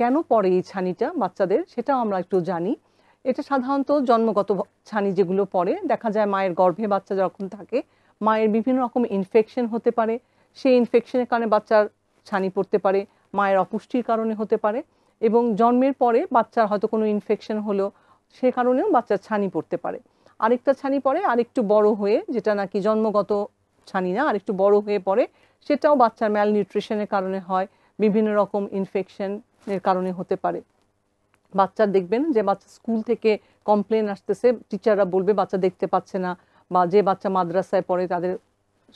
কেন পড়ে এই ছানিটা বাচ্চাদের সেটাও আমরা একটু জানি। এটা সাধারণত জন্মগত ছানি যেগুলো পড়ে, দেখা যায় মায়ের গর্ভে বাচ্চা যখন থাকে মায়ের বিভিন্ন রকম ইনফেকশন হতে পারে, সেই ইনফেকশনের কারণে বাচ্চার ছানি পড়তে পারে, মায়ের অপুষ্টির কারণে হতে পারে, এবং জন্মের পরে বাচ্চার হয়তো কোনো ইনফেকশন হলো সে কারণেও বাচ্চার ছানি পড়তে পারে। আরেকটা ছানি পড়ে আরেকটু বড় হয়ে, যেটা নাকি জন্মগত ছানি না, আরেকটু বড় হয়ে পড়ে, সেটাও বাচ্চার ম্যালনিউট্রিশনের কারণে হয়, বিভিন্ন রকম ইনফেকশনের কারণে হতে পারে। বাচ্চার দেখবেন যে বাচ্চা স্কুল থেকে কমপ্লেন আসতেছে, টিচাররা বলবে বাচ্চা দেখতে পাচ্ছে না, বা যে বাচ্চা মাদ্রাসায় পড়ে তাদের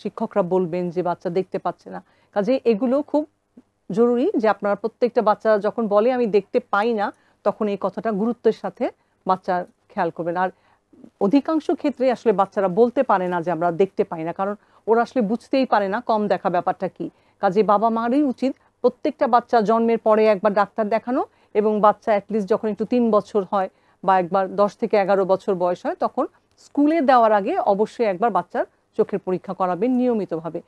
শিক্ষকরা বলবেন যে বাচ্চা দেখতে পাচ্ছে না। কাজে এগুলো খুব জরুরি যে আপনারা প্রত্যেকটা বাচ্চা যখন বলে আমি দেখতে পাই না, তখন এই কথাটা গুরুত্বের সাথে বাচ্চার খেয়াল করবেন। আর অধিকাংশ ক্ষেত্রে আসলে বাচ্চারা বলতে পারে না যে আমরা দেখতে পাই না, কারণ ওরা আসলে বুঝতেই পারে না কম দেখা ব্যাপারটা কি। কাজে বাবা মারই উচিত প্রত্যেকটা বাচ্চা জন্মের পরে একবার ডাক্তার দেখানো, এবং বাচ্চা অ্যাটলিস্ট যখন একটু 3 বছর হয় বা একবার 10 থেকে 11 বছর বয়স হয় তখন স্কুলে দেওয়ার আগে অবশ্যই একবার বাচ্চার চোখের পরীক্ষা করাবেন নিয়মিতভাবে।